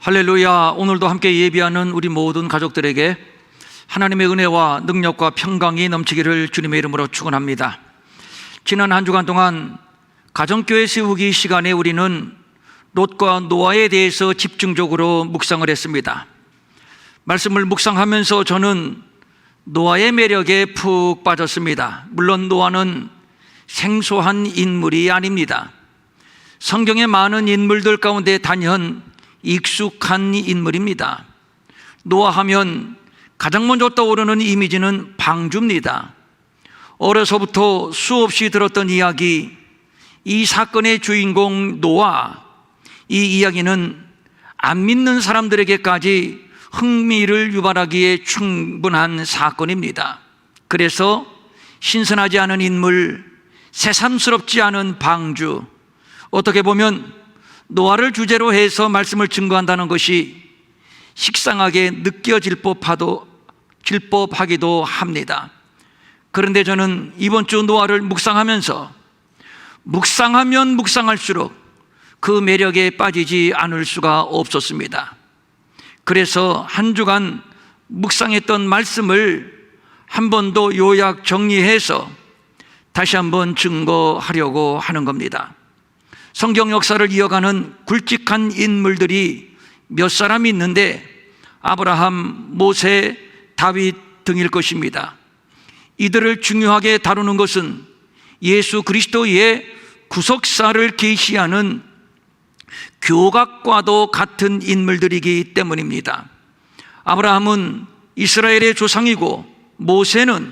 할렐루야. 오늘도 함께 예배하는 우리 모든 가족들에게 하나님의 은혜와 능력과 평강이 넘치기를 주님의 이름으로 축원합니다. 지난 한 주간 동안 가정교회 세우기 시간에 우리는 롯과 노아에 대해서 집중적으로 묵상을 했습니다. 말씀을 묵상하면서 저는 노아의 매력에 푹 빠졌습니다. 물론 노아는 생소한 인물이 아닙니다. 성경의 많은 인물들 가운데 단연 익숙한 인물입니다. 노아 하면 가장 먼저 떠오르는 이미지는 방주입니다. 어려서부터 수없이 들었던 이야기, 이 사건의 주인공 노아, 이 이야기는 안 믿는 사람들에게까지 흥미를 유발하기에 충분한 사건입니다. 그래서 신선하지 않은 인물, 새삼스럽지 않은 방주, 어떻게 보면 노아를 주제로 해서 말씀을 증거한다는 것이 식상하게 느껴질 법하기도 합니다. 그런데 저는 이번 주 노아를 묵상하면서 묵상하면 묵상할수록 그 매력에 빠지지 않을 수가 없었습니다. 그래서 한 주간 묵상했던 말씀을 한 번 더 요약 정리해서 다시 한번 증거하려고 하는 겁니다. 성경 역사를 이어가는 굵직한 인물들이 몇 사람 있는데 아브라함, 모세, 다윗 등일 것입니다. 이들을 중요하게 다루는 것은 예수 그리스도의 구속사를 계시하는 교각과도 같은 인물들이기 때문입니다. 아브라함은 이스라엘의 조상이고 모세는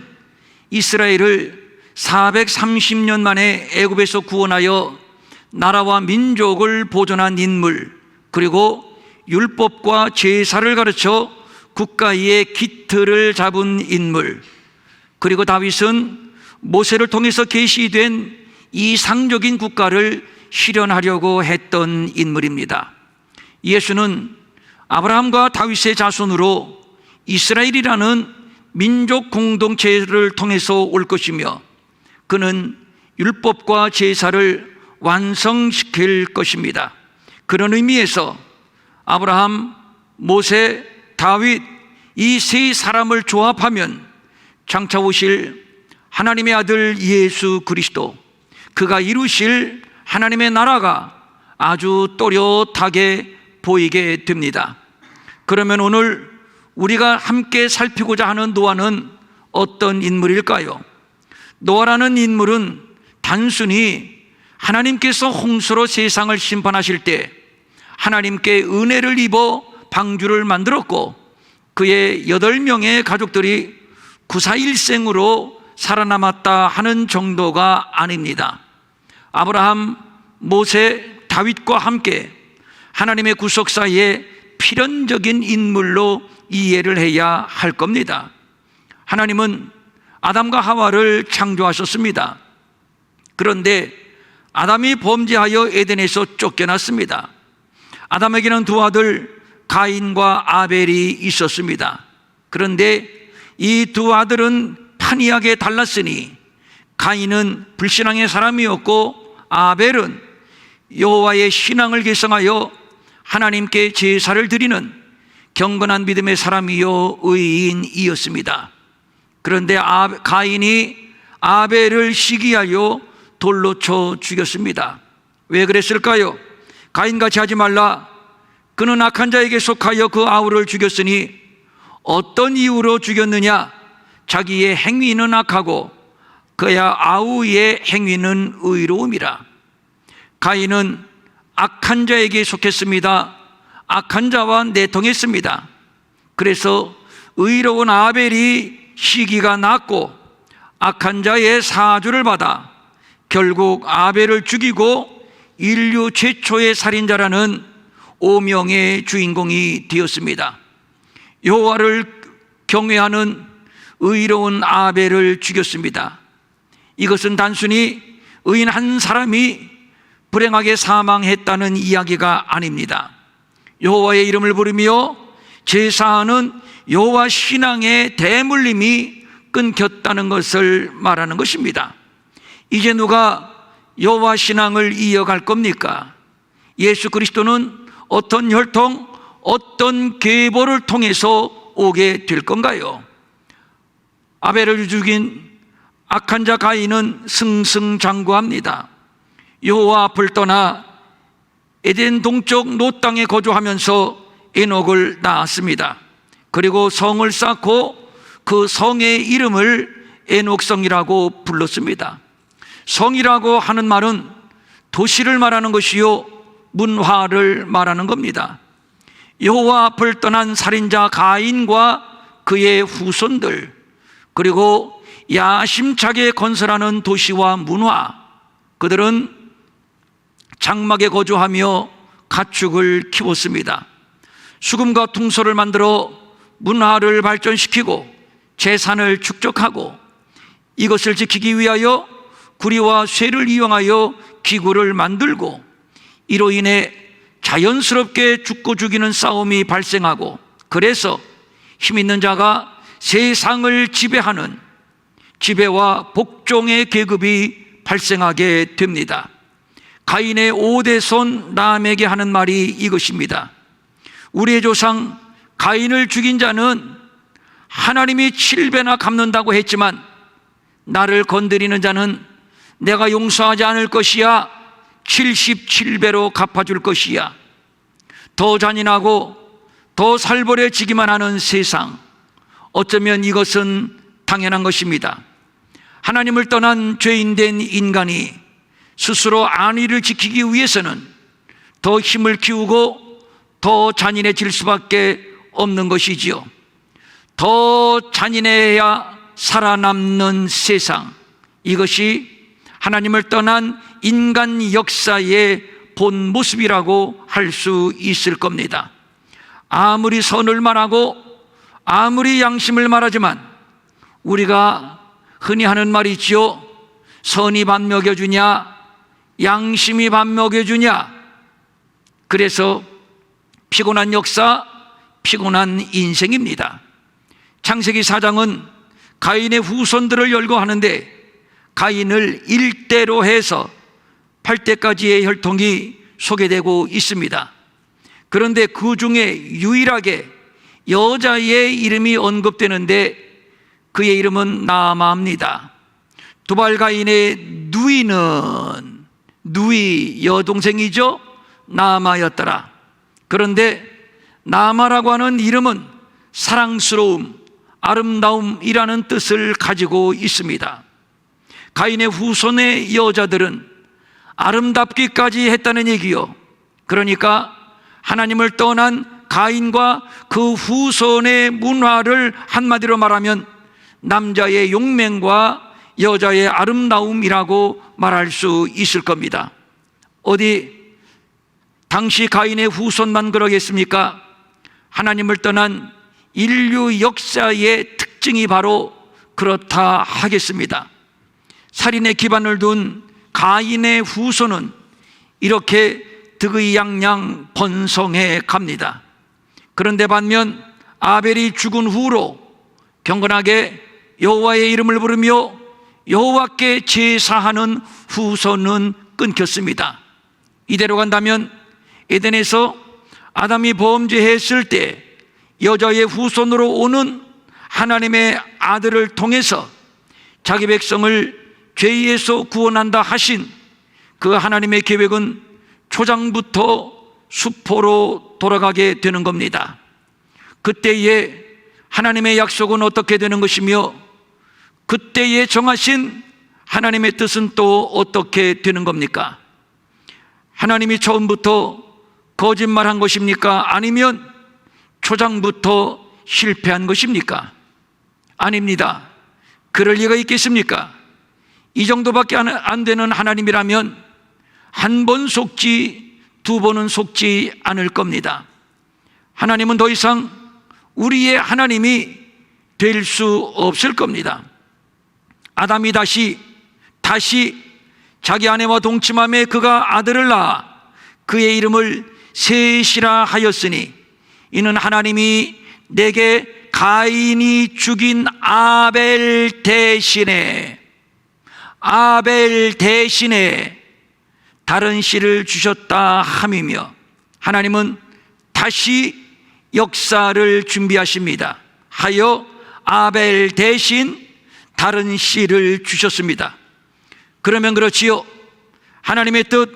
이스라엘을 430년 만에 애굽에서 구원하여 나라와 민족을 보존한 인물, 그리고 율법과 제사를 가르쳐 국가의 기틀을 잡은 인물, 그리고 다윗은 모세를 통해서 계시된 이상적인 국가를 실현하려고 했던 인물입니다. 예수는 아브라함과 다윗의 자손으로 이스라엘이라는 민족 공동체를 통해서 올 것이며 그는 율법과 제사를 완성시킬 것입니다. 그런 의미에서 아브라함, 모세, 다윗 이 세 사람을 조합하면 장차 오실 하나님의 아들 예수 그리스도, 그가 이루실 하나님의 나라가 아주 또렷하게 보이게 됩니다. 그러면 오늘 우리가 함께 살피고자 하는 노아는 어떤 인물일까요? 노아라는 인물은 단순히 하나님께서 홍수로 세상을 심판하실 때 하나님께 은혜를 입어 방주를 만들었고 그의 8명의 가족들이 구사일생으로 살아남았다 하는 정도가 아닙니다. 아브라함, 모세, 다윗과 함께 하나님의 구속사의 필연적인 인물로 이해를 해야 할 겁니다. 하나님은 아담과 하와를 창조하셨습니다. 그런데 아담이 범죄하여 에덴에서 쫓겨났습니다. 아담에게는 두 아들 가인과 아벨이 있었습니다. 그런데 이 두 아들은 판이하게 달랐으니 가인은 불신앙의 사람이었고 아벨은 여호와의 신앙을 계승하여 하나님께 제사를 드리는 경건한 믿음의 사람이요 의인이었습니다. 그런데 가인이 아벨을 시기하여 돌로 쳐 죽였습니다. 왜 그랬을까요? 가인같이 하지 말라, 그는 악한 자에게 속하여 그 아우를 죽였으니 어떤 이유로 죽였느냐? 자기의 행위는 악하고 그야 아우의 행위는 의로움이라. 가인은 악한 자에게 속했습니다. 악한 자와 내통했습니다. 그래서 의로운 아벨이 시기가 났고 악한 자의 사주를 받아 결국 아벨을 죽이고 인류 최초의 살인자라는 오명의 주인공이 되었습니다. 여호와를 경외하는 의로운 아벨을 죽였습니다. 이것은 단순히 의인 한 사람이 불행하게 사망했다는 이야기가 아닙니다. 여호와의 이름을 부르며 제사하는 여호와 신앙의 대물림이 끊겼다는 것을 말하는 것입니다. 이제 누가 여호와 신앙을 이어갈 겁니까? 예수 그리스도는 어떤 혈통, 어떤 계보를 통해서 오게 될 건가요? 아벨을 죽인 악한 자 가인은 승승장구합니다. 여호와 앞을 떠나 에덴 동쪽 노 땅에 거주하면서 에녹을 낳았습니다. 그리고 성을 쌓고 그 성의 이름을 에녹성이라고 불렀습니다. 성이라고 하는 말은 도시를 말하는 것이요 문화를 말하는 겁니다. 여호와 앞을 떠난 살인자 가인과 그의 후손들, 그리고 야심차게 건설하는 도시와 문화, 그들은 장막에 거주하며 가축을 키웠습니다. 수금과 퉁소를 만들어 문화를 발전시키고 재산을 축적하고 이것을 지키기 위하여 구리와 쇠를 이용하여 기구를 만들고, 이로 인해 자연스럽게 죽고 죽이는 싸움이 발생하고, 그래서 힘있는 자가 세상을 지배하는 지배와 복종의 계급이 발생하게 됩니다. 가인의 5대 손 람에게 하는 말이 이것입니다. 우리의 조상 가인을 죽인 자는 하나님이 7배나 갚는다고 했지만 나를 건드리는 자는 내가 용서하지 않을 것이야 77배로 갚아줄 것이야. 더 잔인하고 더 살벌해지기만 하는 세상, 어쩌면 이것은 당연한 것입니다. 하나님을 떠난 죄인된 인간이 스스로 안위를 지키기 위해서는 더 힘을 키우고 더 잔인해질 수밖에 없는 것이지요. 더 잔인해야 살아남는 세상, 이것이 하나님을 떠난 인간 역사의 본 모습이라고 할 수 있을 겁니다. 아무리 선을 말하고 아무리 양심을 말하지만 우리가 흔히 하는 말이 있지요. 선이 밥 먹여주냐, 양심이 밥 먹여주냐. 그래서 피곤한 역사, 피곤한 인생입니다. 창세기 4장은 가인의 후손들을 열거하는데 가인을 1대로 해서 8대까지의 혈통이 소개되고 있습니다. 그런데 그 중에 유일하게 여자의 이름이 언급되는데 그의 이름은 나아마입니다. 두발 가인의 누이 여동생이죠. 나아마였더라. 그런데 나아마라고 하는 이름은 사랑스러움, 아름다움이라는 뜻을 가지고 있습니다. 가인의 후손의 여자들은 아름답기까지 했다는 얘기요. 그러니까 하나님을 떠난 가인과 그 후손의 문화를 한마디로 말하면 남자의 용맹과 여자의 아름다움이라고 말할 수 있을 겁니다. 어디 당시 가인의 후손만 그러겠습니까? 하나님을 떠난 인류 역사의 특징이 바로 그렇다 하겠습니다. 살인의 기반을 둔 가인의 후손은 이렇게 득의양양 번성해 갑니다. 그런데 반면 아벨이 죽은 후로 경건하게 여호와의 이름을 부르며 여호와께 제사하는 후손은 끊겼습니다. 이대로 간다면 에덴에서 아담이 범죄했을 때 여자의 후손으로 오는 하나님의 아들을 통해서 자기 백성을 죄에서 구원한다 하신 그 하나님의 계획은 초장부터 수포로 돌아가게 되는 겁니다. 그때에 하나님의 약속은 어떻게 되는 것이며 그때에 정하신 하나님의 뜻은 또 어떻게 되는 겁니까? 하나님이 처음부터 거짓말한 것입니까? 아니면 초장부터 실패한 것입니까? 아닙니다. 그럴 리가 있겠습니까? 이 정도밖에 안 되는 하나님이라면 한 번 속지 두 번은 속지 않을 겁니다. 하나님은 더 이상 우리의 하나님이 될 수 없을 겁니다. 아담이 다시 자기 아내와 동침함에 그가 아들을 낳아 그의 이름을 셋이라 하였으니 이는 하나님이 내게 가인이 죽인 아벨 대신에 다른 씨를 주셨다 함이며, 하나님은 다시 역사를 준비하십니다. 하여 아벨 대신 다른 씨를 주셨습니다. 그러면 그렇지요, 하나님의 뜻,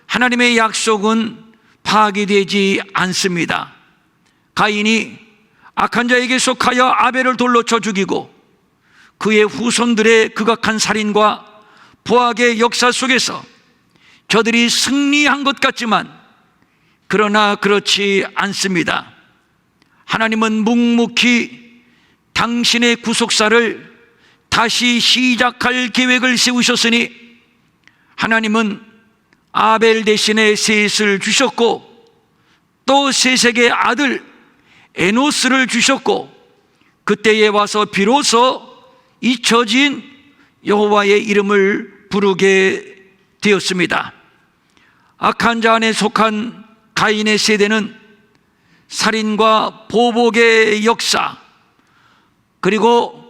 하나님의 약속은 파기되지 않습니다. 가인이 악한 자에게 속하여 아벨을 돌로 쳐 죽이고 그의 후손들의 극악한 살인과 포악의 역사 속에서 저들이 승리한 것 같지만 그러나 그렇지 않습니다. 하나님은 묵묵히 당신의 구속사를 다시 시작할 계획을 세우셨으니 하나님은 아벨 대신에 셋을 주셨고 또 셋에게 아들 에노스를 주셨고 그때에 와서 비로소 잊혀진 여호와의 이름을 부르게 되었습니다. 악한 자 안에 속한 가인의 세대는 살인과 보복의 역사 그리고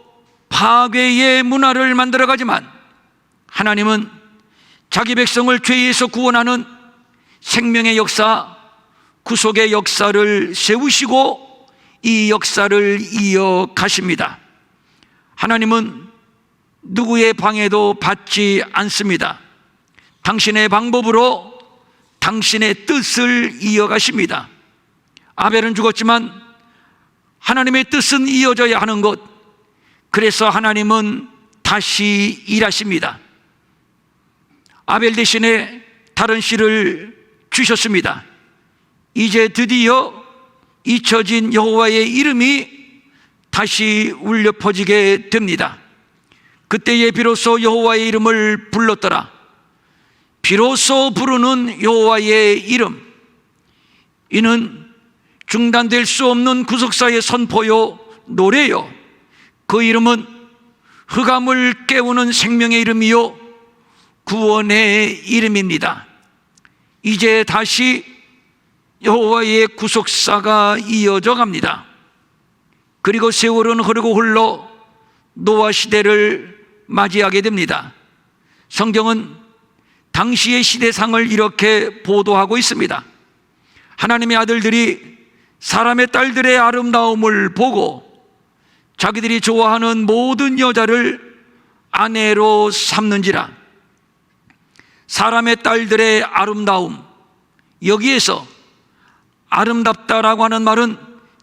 파괴의 문화를 만들어가지만 하나님은 자기 백성을 죄에서 구원하는 생명의 역사, 구속의 역사를 세우시고 이 역사를 이어가십니다. 하나님은 누구의 방해도 받지 않습니다. 당신의 방법으로 당신의 뜻을 이어가십니다. 아벨은 죽었지만 하나님의 뜻은 이어져야 하는 것, 그래서 하나님은 다시 일하십니다. 아벨 대신에 다른 씨를 주셨습니다. 이제 드디어 잊혀진 여호와의 이름이 다시 울려 퍼지게 됩니다. 그때에 비로소 여호와의 이름을 불렀더라. 비로소 부르는 여호와의 이름, 이는 중단될 수 없는 구속사의 선포요 노래요. 그 이름은 흑암을 깨우는 생명의 이름이요 구원의 이름입니다. 이제 다시 여호와의 구속사가 이어져 갑니다. 그리고 세월은 흐르고 흘러 노아 시대를 맞이하게 됩니다. 성경은 당시의 시대상을 이렇게 보도하고 있습니다. 하나님의 아들들이 사람의 딸들의 아름다움을 보고 자기들이 좋아하는 모든 여자를 아내로 삼는지라. 사람의 딸들의 아름다움, 여기에서 아름답다라고 하는 말은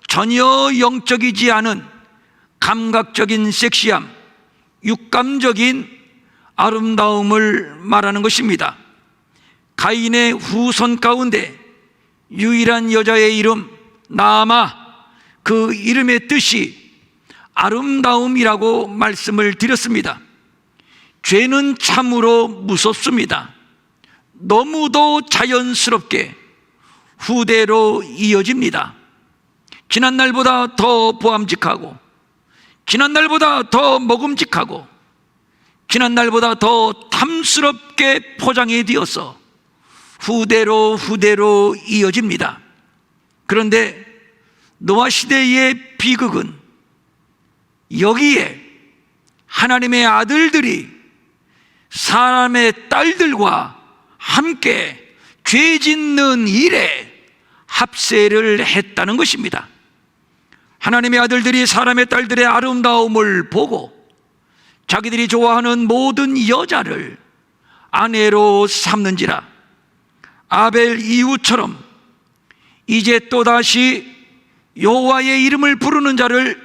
전혀 영적이지 않은 감각적인 섹시함, 육감적인 아름다움을 말하는 것입니다. 가인의 후손 가운데 유일한 여자의 이름 나아마, 그 이름의 뜻이 아름다움이라고 말씀을 드렸습니다. 죄는 참으로 무섭습니다. 너무도 자연스럽게 후대로 이어집니다. 지난날보다 더 보암직하고, 지난날보다 더 먹음직하고, 지난날보다 더 탐스럽게 포장이 되어서 후대로 이어집니다. 그런데 노아 시대의 비극은 여기에 하나님의 아들들이 사람의 딸들과 함께 죄 짓는 일에 합세를 했다는 것입니다. 하나님의 아들들이 사람의 딸들의 아름다움을 보고 자기들이 좋아하는 모든 여자를 아내로 삼는지라. 아벨 이후처럼 이제 또다시 여호와의 이름을 부르는 자를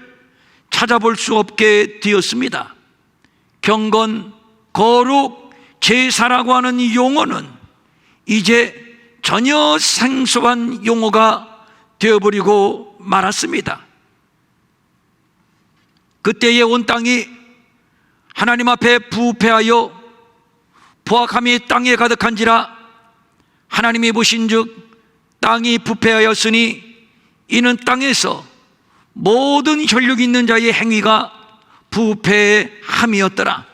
찾아볼 수 없게 되었습니다. 경건, 거룩, 제사라고 하는 용어는 이제 전혀 생소한 용어가 되어버리고 말았습니다. 그때의 온 땅이 하나님 앞에 부패하여 포악함이 땅에 가득한지라. 하나님이 보신즉 땅이 부패하였으니 이는 땅에서 모든 혈육 있는 자의 행위가 부패함이었더라.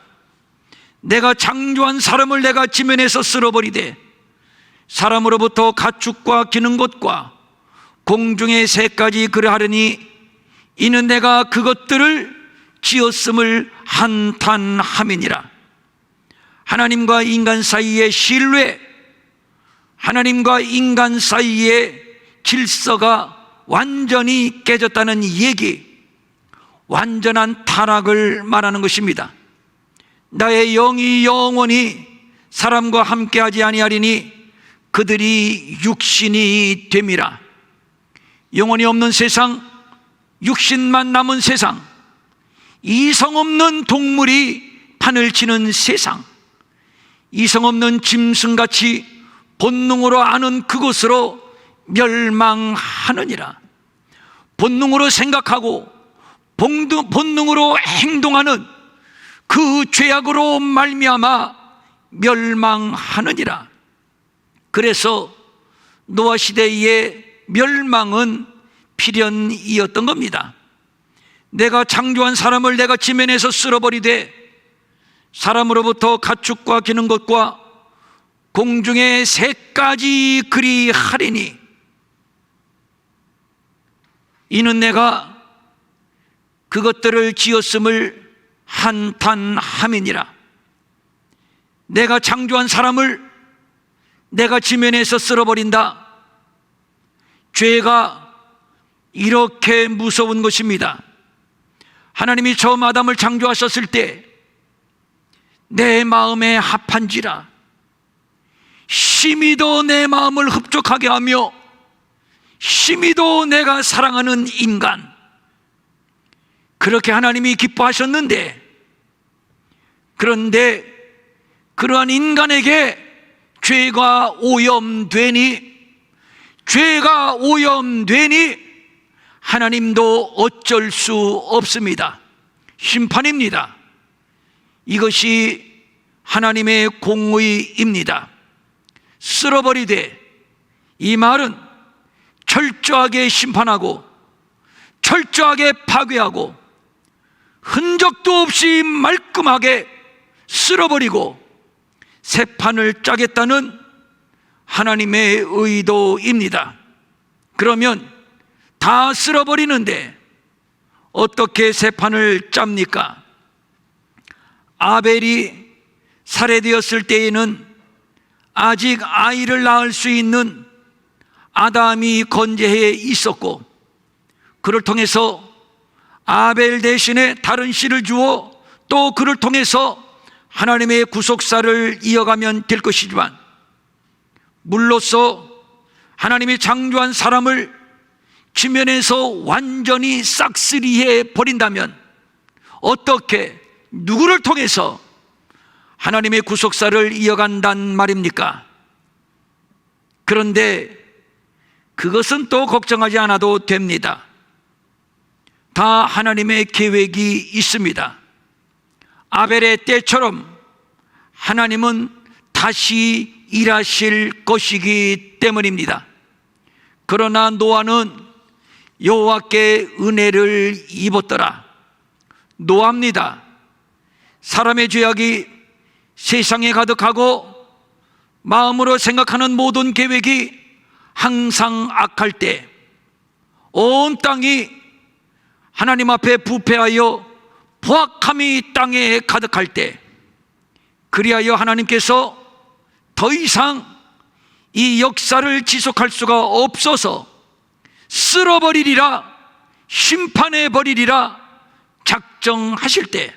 내가 창조한 사람을 내가 지면에서 쓸어버리되 사람으로부터 가축과 기는 것과 공중의 새까지 그러하려니 이는 내가 그것들을 지었음을 한탄함이니라. 하나님과 인간 사이의 신뢰, 하나님과 인간 사이의 질서가 완전히 깨졌다는 얘기, 완전한 타락을 말하는 것입니다. 나의 영이 영원히 사람과 함께하지 아니하리니 그들이 육신이 됨이라. 영혼이 없는 세상, 육신만 남은 세상, 이성 없는 동물이 판을 치는 세상, 이성 없는 짐승같이 본능으로 아는 그것으로 멸망하느니라. 본능으로 생각하고 본능으로 행동하는 그 죄악으로 말미암아 멸망하느니라. 그래서 노아 시대의 멸망은 필연이었던 겁니다. 내가 창조한 사람을 내가 지면에서 쓸어버리되 사람으로부터 가축과 기는 것과 공중의 새까지 그리하리니 이는 내가 그것들을 지었음을 한탄함이니라. 내가 창조한 사람을 내가 지면에서 쓸어버린다. 죄가 이렇게 무서운 것입니다. 하나님이 처음 아담을 창조하셨을 때 내 마음에 합한지라 심히도 내 마음을 흡족하게 하며 심히도 내가 사랑하는 인간, 그렇게 하나님이 기뻐하셨는데, 그런데 그러한 인간에게 죄가 오염되니 하나님도 어쩔 수 없습니다. 심판입니다. 이것이 하나님의 공의입니다. 쓸어버리되, 이 말은 철저하게 심판하고 철저하게 파괴하고 흔적도 없이 말끔하게 쓸어버리고 새 판을 짜겠다는 하나님의 의도입니다. 그러면 다 쓸어버리는데 어떻게 새 판을 짭니까? 아벨이 살해되었을 때에는 아직 아이를 낳을 수 있는 아담이 건재해 있었고, 그를 통해서 아벨 대신에 다른 씨를 주어 또 그를 통해서 하나님의 구속사를 이어가면 될 것이지만, 물로써 하나님이 창조한 사람을 지면에서 완전히 싹쓸이해 버린다면 어떻게, 누구를 통해서 하나님의 구속사를 이어간단 말입니까? 그런데 그것은 또 걱정하지 않아도 됩니다. 다 하나님의 계획이 있습니다. 아벨의 때처럼 하나님은 다시 일하실 것이기 때문입니다. 그러나 노아는 여호와께 은혜를 입었더라. 노아입니다. 사람의 죄악이 세상에 가득하고 마음으로 생각하는 모든 계획이 항상 악할 때, 온 땅이 하나님 앞에 부패하여 부악함이 땅에 가득할 때, 그리하여 하나님께서 더 이상 이 역사를 지속할 수가 없어서 쓸어버리리라, 심판해버리리라 작정하실 때,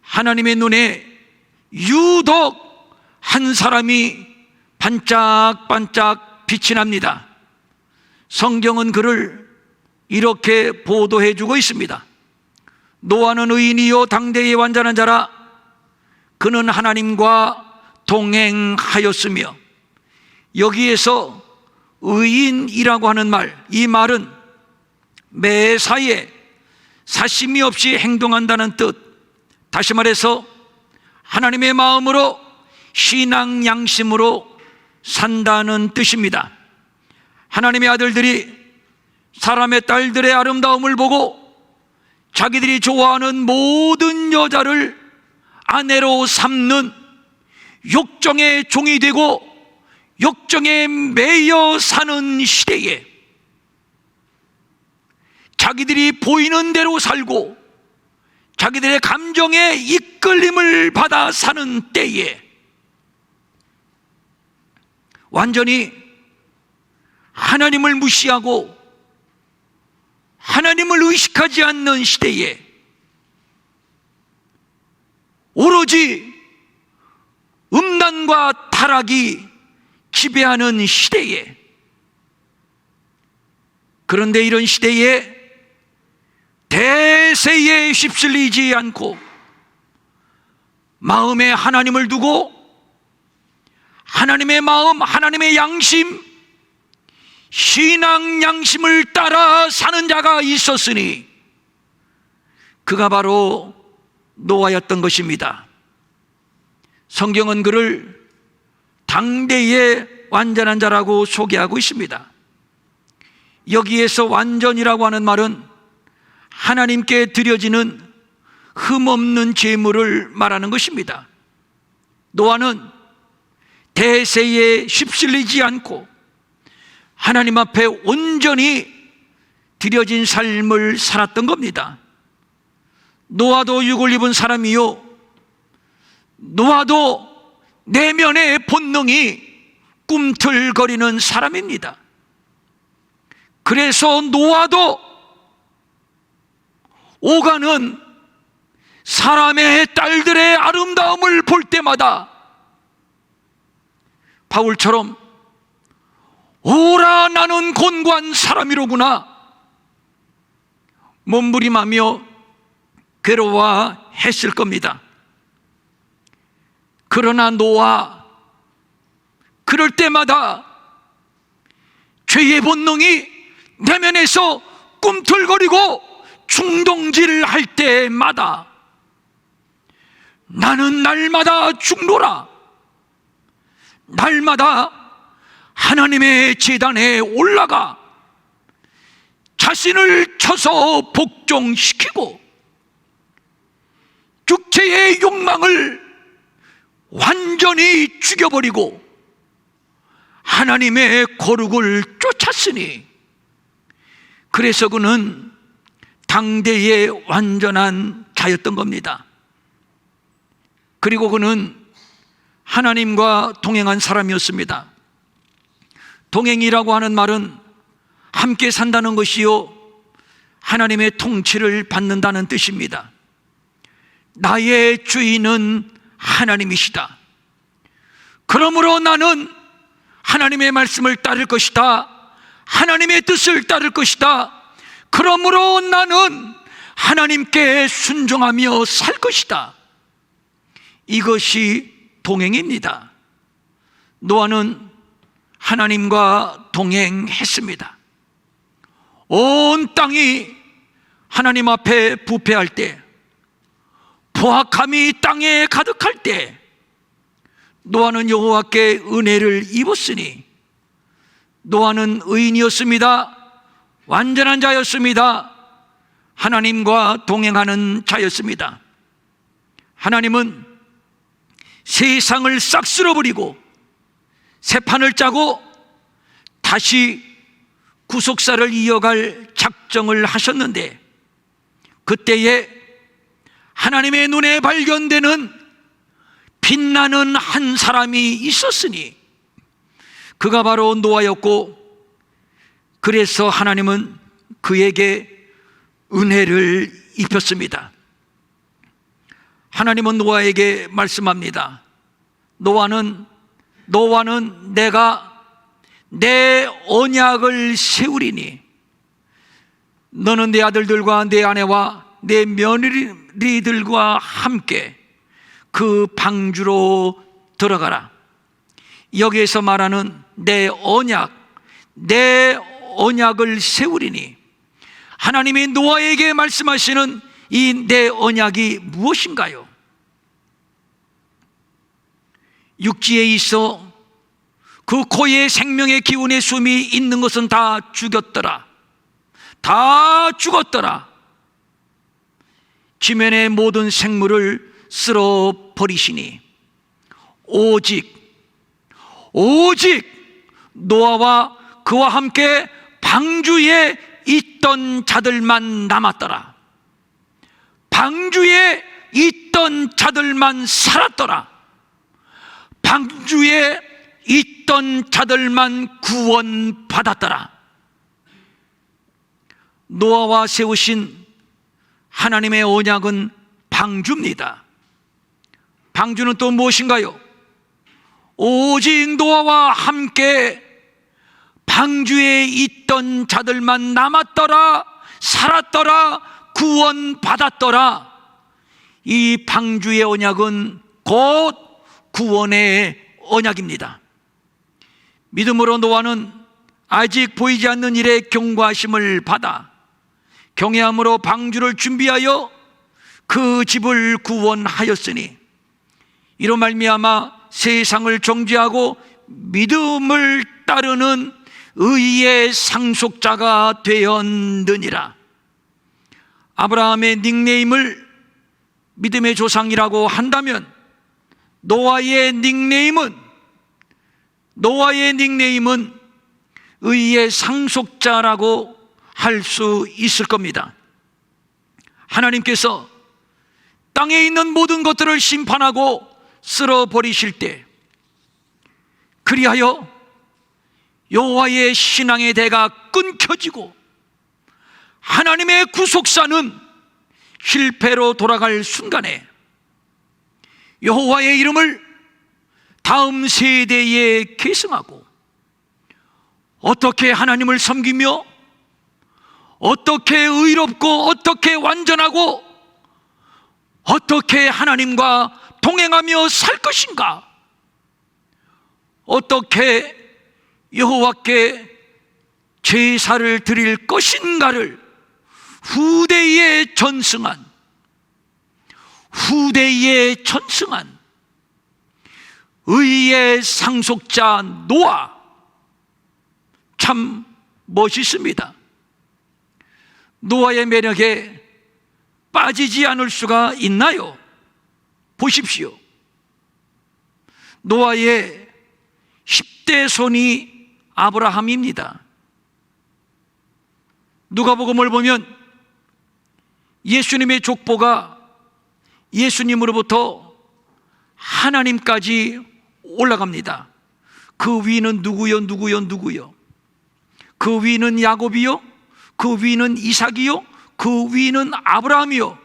하나님의 눈에 유독 한 사람이 반짝반짝 빛이 납니다. 성경은 그를 이렇게 보도해 주고 있습니다. 노아는 의인이요 당대의 완전한 자라. 그는 하나님과 동행하였으며. 여기에서 의인이라고 하는 말, 이 말은 매사에 사심이 없이 행동한다는 뜻, 다시 말해서 하나님의 마음으로 신앙 양심으로 산다는 뜻입니다. 하나님의 아들들이 사람의 딸들의 아름다움을 보고 자기들이 좋아하는 모든 여자를 아내로 삼는 욕정의 종이 되고 욕정에 매여 사는 시대에, 자기들이 보이는 대로 살고 자기들의 감정에 이끌림을 받아 사는 때에 완전히 하나님을 무시하고 하나님을 의식하지 않는 시대에, 오로지 음란과 타락이 지배하는 시대에, 그런데 이런 시대에 대세에 휩쓸리지 않고 마음에 하나님을 두고 하나님의 마음, 하나님의 양심, 신앙 양심을 따라 사는 자가 있었으니 그가 바로 노아였던 것입니다. 성경은 그를 당대의 완전한 자라고 소개하고 있습니다. 여기에서 완전이라고 하는 말은 하나님께 드려지는 흠없는 제물을 말하는 것입니다. 노아는 대세에 휩쓸리지 않고 하나님 앞에 온전히 드려진 삶을 살았던 겁니다. 노아도 육을 입은 사람이요, 노아도 내면의 본능이 꿈틀거리는 사람입니다. 그래서 노아도 오가는 사람의 딸들의 아름다움을 볼 때마다 바울처럼 오라 나는 곤고한 사람이로구나 몸부림하며 괴로워했을 겁니다. 그러나 노아, 그럴 때마다 죄의 본능이 내면에서 꿈틀거리고 충동질할 때마다 나는 날마다 죽노라, 날마다 하나님의 제단에 올라가 자신을 쳐서 복종시키고 육체의 욕망을 완전히 죽여버리고 하나님의 거룩을 쫓았으니, 그래서 그는 당대의 완전한 자였던 겁니다. 그리고 그는 하나님과 동행한 사람이었습니다. 동행이라고 하는 말은 함께 산다는 것이요, 하나님의 통치를 받는다는 뜻입니다. 나의 주인은 하나님이시다. 그러므로 나는 하나님의 말씀을 따를 것이다. 하나님의 뜻을 따를 것이다. 그러므로 나는 하나님께 순종하며 살 것이다. 이것이 동행입니다. 노아는 하나님과 동행했습니다. 온 땅이 하나님 앞에 부패할 때, 포악함이 땅에 가득할 때 노아는 여호와께 은혜를 입었으니, 노아는 의인이었습니다. 완전한 자였습니다. 하나님과 동행하는 자였습니다. 하나님은 세상을 싹 쓸어버리고 새 판을 짜고 다시 구속사를 이어갈 작정을 하셨는데, 그때에 하나님의 눈에 발견되는 빛나는 한 사람이 있었으니 그가 바로 노아였고, 그래서 하나님은 그에게 은혜를 입혔습니다. 하나님은 노아에게 말씀합니다. 노아는 내가 내 언약을 세우리니 너는 내 아들들과 내 아내와 내 며느리들과 함께 그 방주로 들어가라. 여기에서 말하는 내 언약을 세우리니, 하나님이 노아에게 말씀하시는 이 내 언약이 무엇인가요? 육지에 있어 그 코에 생명의 기운의 숨이 있는 것은 다 죽었더라. 다 죽었더라. 지면의 모든 생물을 쓸어 버리시니 오직 노아와 그와 함께 방주에 있던 자들만 남았더라. 방주에 있던 자들만 살았더라. 방주에 있던 자들만 구원받았더라. 노아와 세우신 하나님의 언약은 방주입니다. 방주는 또 무엇인가요? 오직 노아와 함께 방주에 있던 자들만 남았더라, 살았더라, 구원받았더라. 이 방주의 언약은 곧 구원의 언약입니다. 믿음으로 노아는 아직 보이지 않는 일에 경고하심을 받아 경외함으로 방주를 준비하여 그 집을 구원하였으니 이로 말미암아 세상을 정죄하고 믿음을 따르는 의의 상속자가 되었느니라. 아브라함의 닉네임을 믿음의 조상이라고 한다면 노아의 닉네임은 의의 상속자라고 할 수 있을 겁니다. 하나님께서 땅에 있는 모든 것들을 심판하고 쓸어버리실 때 그리하여 여호와의 신앙의 대가 끊겨지고 하나님의 구속사는 실패로 돌아갈 순간에 여호와의 이름을 다음 세대에 계승하고 어떻게 하나님을 섬기며 어떻게 의롭고 어떻게 완전하고 어떻게 하나님과 동행하며 살 것인가, 어떻게 여호와께 제사를 드릴 것인가를 후대에 전승한 의의 상속자 노아, 참 멋있습니다. 노아의 매력에 빠지지 않을 수가 있나요? 보십시오. 노아의 10대 손이 아브라함입니다. 누가복음을 보면 예수님의 족보가 예수님으로부터 하나님까지 올라갑니다. 그 위는 누구요? 그 위는 야곱이요? 그 위는 이삭이요? 그 위는 아브라함이요?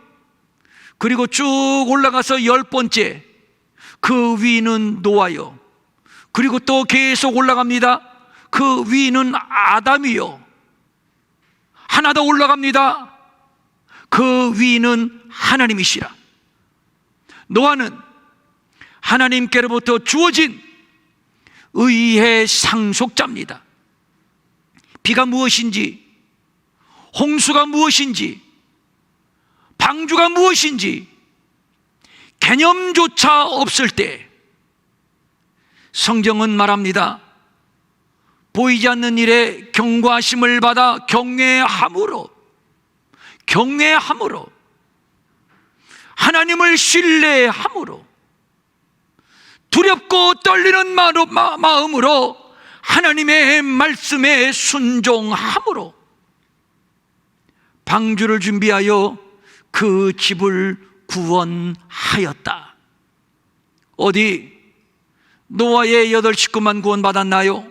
그리고 쭉 올라가서 10번째, 그 위는 노아요. 그리고 또 계속 올라갑니다. 그 위는 아담이요. 하나 더 올라갑니다. 그 위는 하나님이시라. 노아는 하나님께로부터 주어진 의의 상속자입니다. 비가 무엇인지, 홍수가 무엇인지, 방주가 무엇인지 개념조차 없을 때 성경은 말합니다. 보이지 않는 일에 경고하심을 받아 경외함으로 하나님을 신뢰함으로 두렵고 떨리는 마음으로 하나님의 말씀에 순종함으로 방주를 준비하여 그 집을 구원하였다. 어디 노아의 8 식구만 구원받았나요?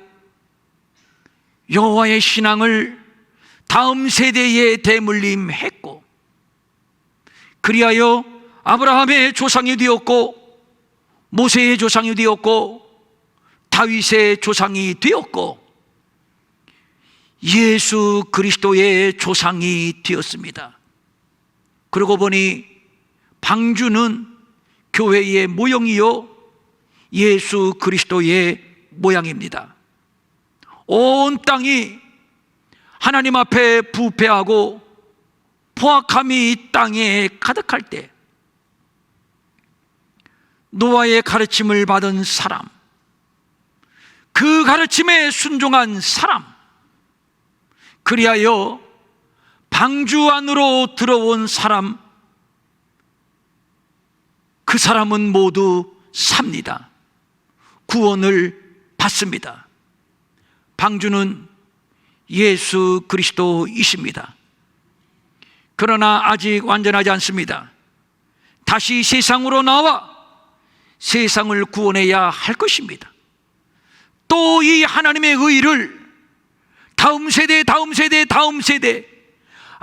여호와의 신앙을 다음 세대에 대물림했고 그리하여 아브라함의 조상이 되었고 모세의 조상이 되었고 다윗의 조상이 되었고 예수 그리스도의 조상이 되었습니다. 그러고 보니 방주는 교회의 모형이요 예수 그리스도의 모양입니다. 온 땅이 하나님 앞에 부패하고 포악함이 땅에 가득할 때 노아의 가르침을 받은 사람, 그 가르침에 순종한 사람, 그리하여 방주 안으로 들어온 사람, 그 사람은 모두 삽니다. 구원을 받습니다. 방주는 예수 그리스도이십니다. 그러나 아직 완전하지 않습니다. 다시 세상으로 나와 세상을 구원해야 할 것입니다. 또 이 하나님의 의를 다음 세대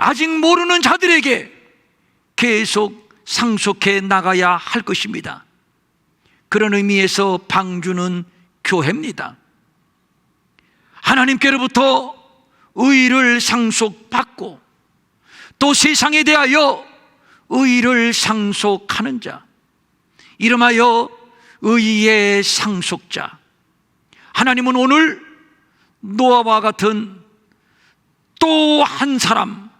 아직 모르는 자들에게 계속 상속해 나가야 할 것입니다. 그런 의미에서 방주는 교회입니다. 하나님께로부터 의를 상속받고 또 세상에 대하여 의를 상속하는 자, 이름하여 의의 상속자. 하나님은 오늘 노아와 같은 또 한 사람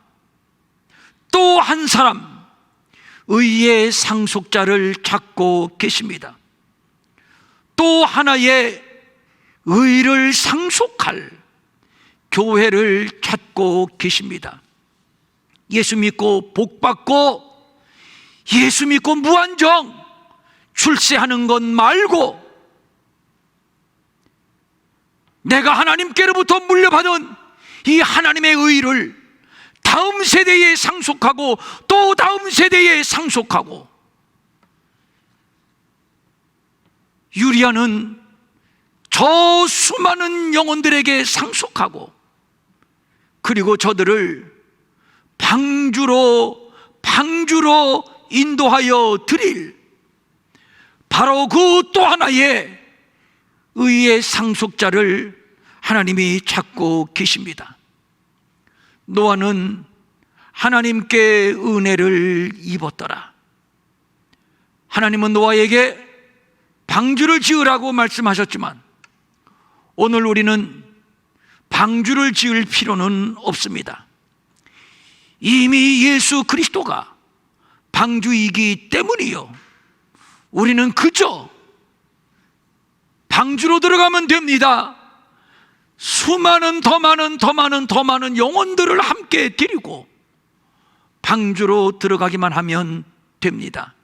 의의 상속자를 찾고 계십니다. 또 하나의 의를 상속할 교회를 찾고 계십니다. 예수 믿고 복받고 예수 믿고 무한정 출세하는 것 말고 내가 하나님께로부터 물려받은 이 하나님의 의를 다음 세대에 상속하고 또 다음 세대에 상속하고, 유리아는 저 수많은 영혼들에게 상속하고, 그리고 저들을 방주로 인도하여 드릴 바로 그 또 하나의 의의 상속자를 하나님이 찾고 계십니다. 노아는 하나님께 은혜를 입었더라. 하나님은 노아에게 방주를 지으라고 말씀하셨지만 오늘 우리는 방주를 지을 필요는 없습니다. 이미 예수 그리스도가 방주이기 때문이요, 우리는 그저 방주로 들어가면 됩니다. 수많은 더 많은 영혼들을 함께 데리고 방주로 들어가기만 하면 됩니다.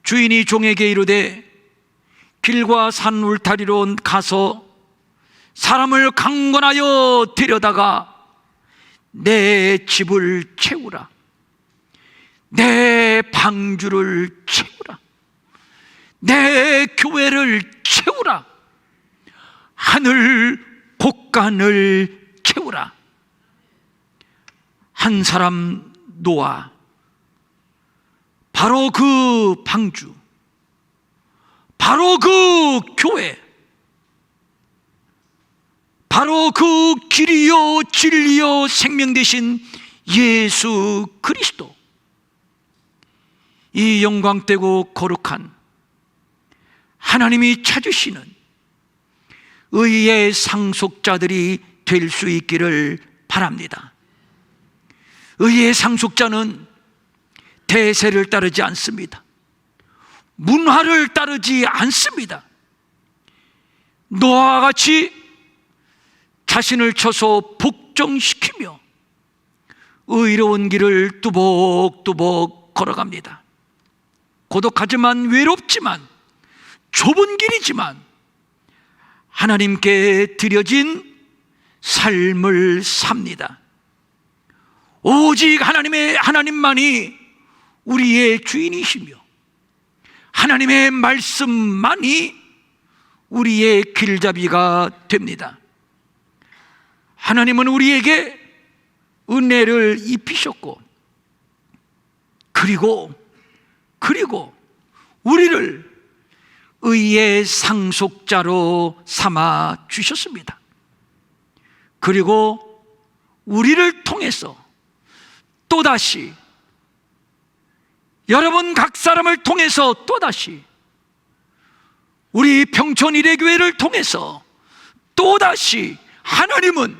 주인이 종에게 이르되 길과 산 울타리로 가서 사람을 강권하여 데려다가 내 집을 채우라, 내 방주를 채우라, 내 교회를 채우라, 하늘 곳간을 채우라. 한 사람 노아, 바로 그 방주, 바로 그 교회, 바로 그 길이요 진리요 생명 되신 예수 그리스도, 이 영광되고 거룩한 하나님이 찾으시는 의의 상속자들이 될 수 있기를 바랍니다. 의의 상속자는 대세를 따르지 않습니다. 문화를 따르지 않습니다. 노아와 같이 자신을 쳐서 복종시키며 의로운 길을 뚜벅뚜벅 걸어갑니다. 고독하지만 외롭지만 좁은 길이지만 하나님께 드려진 삶을 삽니다. 오직 하나님만이 우리의 주인이시며 하나님의 말씀만이 우리의 길잡이가 됩니다. 하나님은 우리에게 은혜를 입히셨고 그리고 우리를 의의 상속자로 삼아 주셨습니다. 그리고 우리를 통해서 또다시, 여러분 각 사람을 통해서 또다시, 우리 평촌 일회교회를 통해서 또다시 하나님은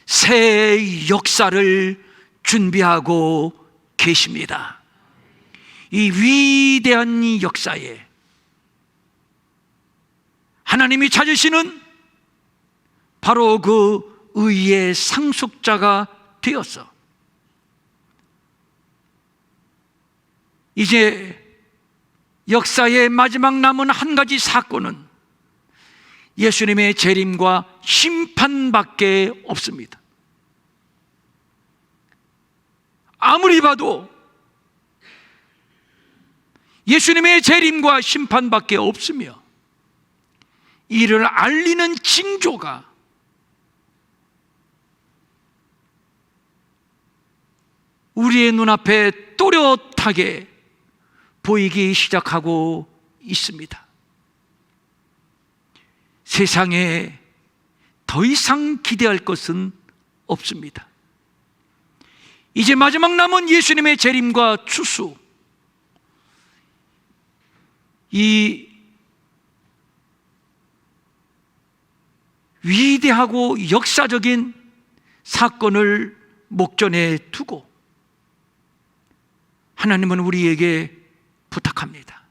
새 역사를 준비하고 계십니다. 이 위대한 역사에 하나님이 찾으시는 바로 그 의의 상속자가 되어서 이제 역사의 마지막 남은 한 가지 사건은 예수님의 재림과 심판밖에 없습니다. 아무리 봐도 예수님의 재림과 심판밖에 없으며 이를 알리는 징조가 우리의 눈앞에 또렷하게 보이기 시작하고 있습니다. 세상에 더 이상 기대할 것은 없습니다. 이제 마지막 남은 예수님의 재림과 추수, 이 위대하고 역사적인 사건을 목전에 두고 하나님은 우리에게 부탁합니다.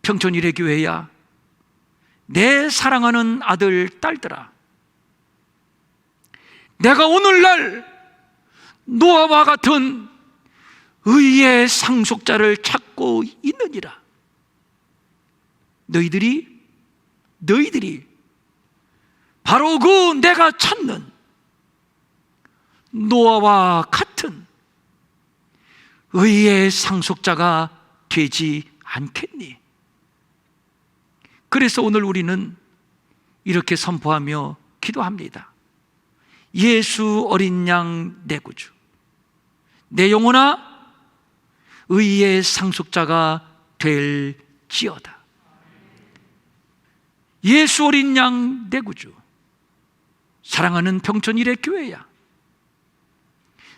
평촌일의 교회야, 내 사랑하는 아들, 딸들아, 내가 오늘날 노아와 같은 의의 상속자를 찾고 있느니라. 너희들이 바로 그 내가 찾는 노아와 같은 의의 상속자가 되지 않겠니? 그래서 오늘 우리는 이렇게 선포하며 기도합니다. 예수 어린 양 내 구주, 내 영혼아 의의 상속자가 될지어다. 예수 어린 양 내 구주, 사랑하는 평촌일의 교회야,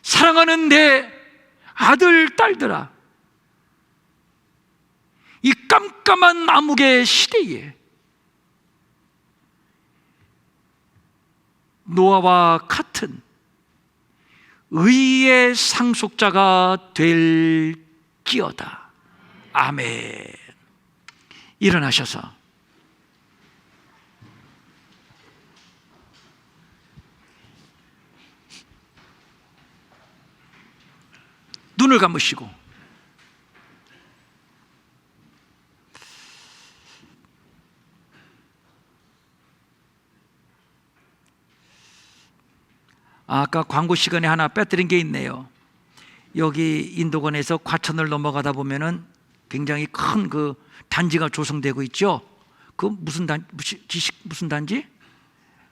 사랑하는 내 아들, 딸들아, 이 깜깜한 암흑의 시대에 노아와 같은 의의 상속자가 될지어다. 아멘. 일어나셔서 눈을 감으시고 아까 광고 시간에 하나 빼뜨린 게 있네요. 여기 인도권에서 과천을 넘어가다 보면은 굉장히 큰 그 단지가 조성되고 있죠. 그 무슨 단지?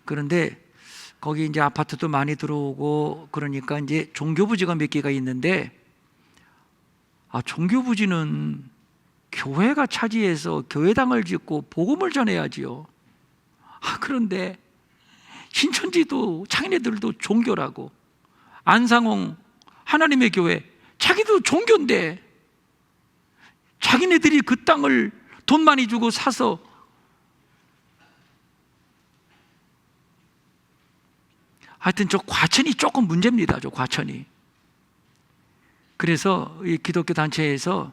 그런데 거기 이제 아파트도 많이 들어오고 그러니까 이제 종교부지가 몇 개가 있는데, 종교부지는 교회가 차지해서 교회당을 짓고 복음을 전해야지요. 그런데 신천지도 자기네들도 종교라고, 안상홍 하나님의 교회 자기도 종교인데 자기네들이 그 땅을 돈 많이 주고 사서, 하여튼 저 과천이 조금 문제입니다. 저 과천이. 그래서 이 기독교 단체에서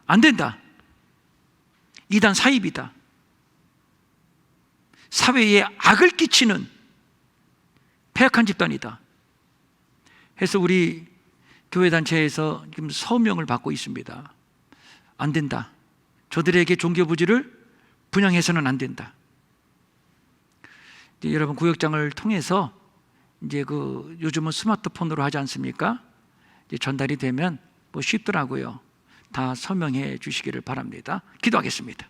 안 된다, 이단 사입이다, 사회에 악을 끼치는 폐악한 집단이다 해서 우리 교회 단체에서 지금 서명을 받고 있습니다. 안 된다, 저들에게 종교부지를 분양해서는 안 된다. 여러분, 구역장을 통해서 이제 요즘은 스마트폰으로 하지 않습니까? 이제 전달이 되면 쉽더라고요. 다 서명해 주시기를 바랍니다. 기도하겠습니다.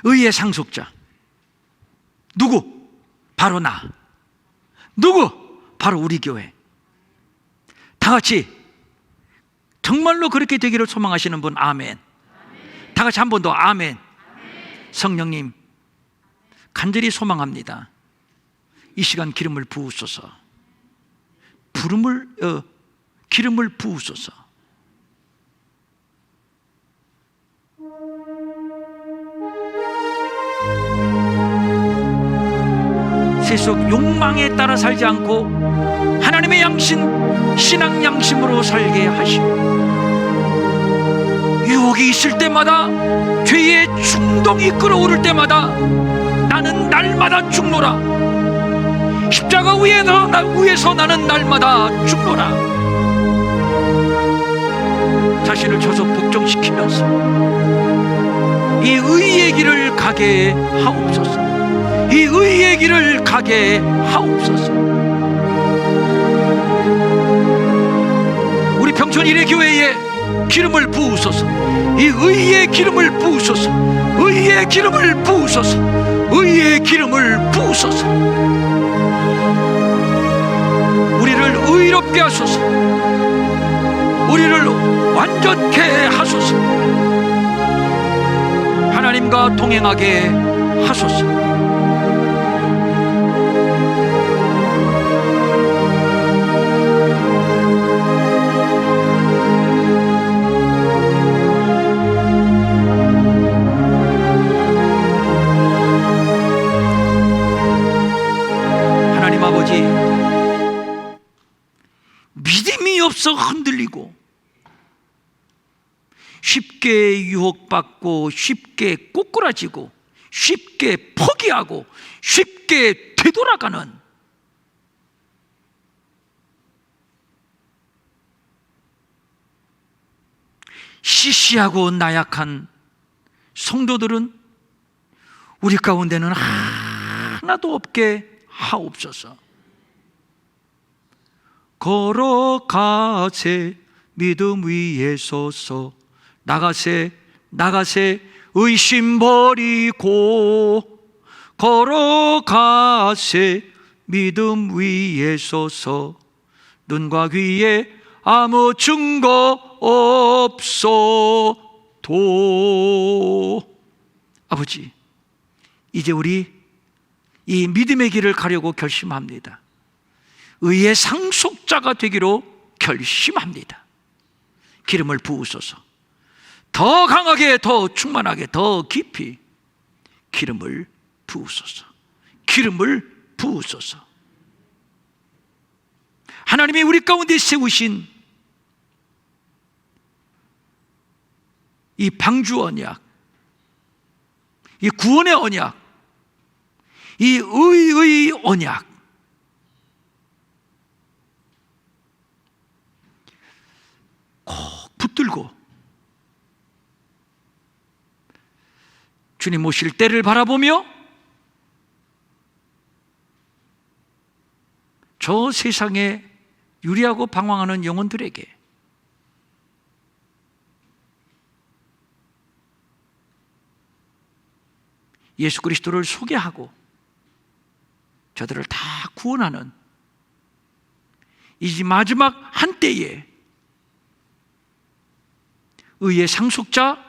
의의 상속자 누구? 바로 나. 누구? 바로 우리 교회. 다 같이 정말로 그렇게 되기를 소망하시는 분, 아멘. 다 같이 한 번 더, 아멘. 성령님, 간절히 소망합니다. 이 시간 기름을 부으소서. 기름을 부으소서. 세속 욕망에 따라 살지 않고 하나님의 양심, 신앙 양심으로 살게 하시고, 유혹이 있을 때마다, 죄의 충동이 끌어오를 때마다 나는 날마다 죽노라. 십자가 위에서 나는 날마다 죽노라. 자신을 쳐서 복종시키면서 이 의의 길을 가게 하옵소서. 이 의의 길을 가게 하옵소서. 우리 평촌일의 교회에 기름을 부으소서. 이 의의 기름을 부으소서. 의의 기름을 부으소서. 의의 기름을 부으소서. 새롭게 하소서. 우리를 완전케 하소서. 하나님과 동행하게 하소서. 아버지, 믿음이 없어 흔들리고 쉽게 유혹받고 쉽게 꼬꾸라지고 쉽게 포기하고 쉽게 되돌아가는 시시하고 나약한 성도들은 우리 가운데는 하나도 없게 하옵소서. 걸어가세 믿음 위에 서서 나가세 의심 버리고 걸어가세 믿음 위에 서서 눈과 귀에 아무 증거 없어도 아버지, 이제 우리 이 믿음의 길을 가려고 결심합니다. 의의 상속자가 되기로 결심합니다. 기름을 부으소서. 더 강하게, 더 충만하게, 더 깊이 기름을 부으소서. 기름을 부으소서. 하나님이 우리 가운데 세우신 이 방주 언약, 이 구원의 언약, 이 의의 언약, 꼭 붙들고 주님 오실 때를 바라보며 저 세상에 유리하고 방황하는 영혼들에게 예수 그리스도를 소개하고 저들을 다 구원하는 이 마지막 한때에 의의 상속자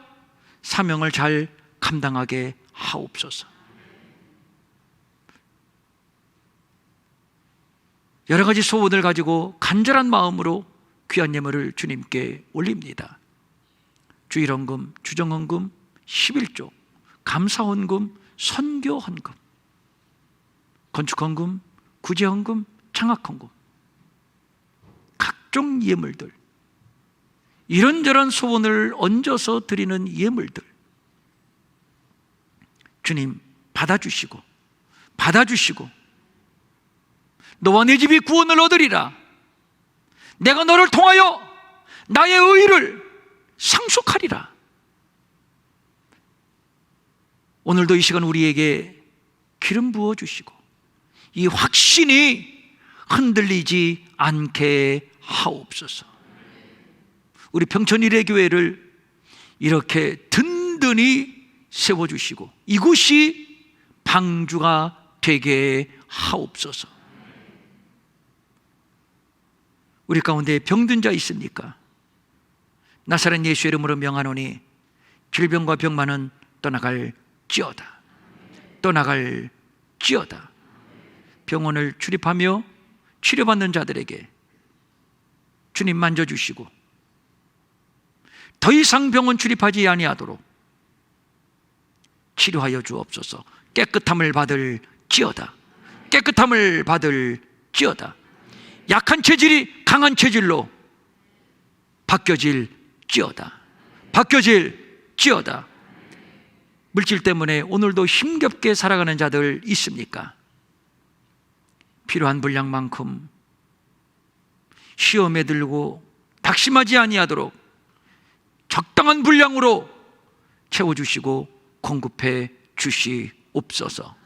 사명을 잘 감당하게 하옵소서. 여러 가지 소원을 가지고 간절한 마음으로 귀한 예물을 주님께 올립니다. 주일헌금, 주정헌금, 11조, 감사헌금, 선교헌금, 건축헌금, 구제헌금, 창학헌금, 각종 예물들, 이런저런 소원을 얹어서 드리는 예물들 주님 받아주시고 너와 내 집이 구원을 얻으리라. 내가 너를 통하여 나의 의를 상속하리라. 오늘도 이 시간 우리에게 기름 부어주시고 이 확신이 흔들리지 않게 하옵소서. 우리 평촌 일회교회를 이렇게 든든히 세워주시고 이곳이 방주가 되게 하옵소서. 우리 가운데 병든 자 있습니까? 나사렛 예수의 이름으로 명하노니 질병과 병만은 떠나갈지어다. 병원을 출입하며 치료받는 자들에게 주님 만져주시고 더 이상 병원 출입하지 아니하도록 치료하여 주옵소서. 깨끗함을 받을지어다. 약한 체질이 강한 체질로 바뀌어질지어다. 물질 때문에 오늘도 힘겹게 살아가는 자들 있습니까? 필요한 분량만큼 시험에 들고 낙심하지 아니하도록 적당한 분량으로 채워주시고 공급해 주시옵소서.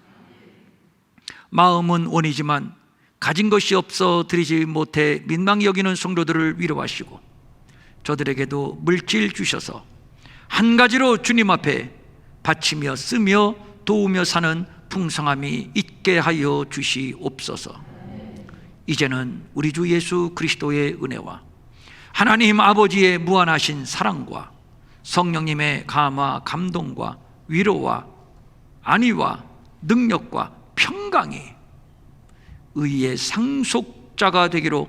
마음은 원이지만 가진 것이 없어 드리지 못해 민망히 여기는 성도들을 위로하시고 저들에게도 물질 주셔서 한 가지로 주님 앞에 바치며 쓰며 도우며 사는 풍성함이 있게 하여 주시옵소서. 이제는 우리 주 예수 그리스도의 은혜와 하나님 아버지의 무한하신 사랑과 성령님의 감화 감동과 위로와 안위와 능력과 평강이 의의 상속자가 되기로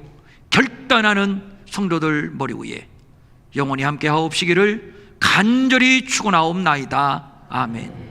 결단하는 성도들 머리 위에 영원히 함께 하옵시기를 간절히 축원하옵나이다. 아멘.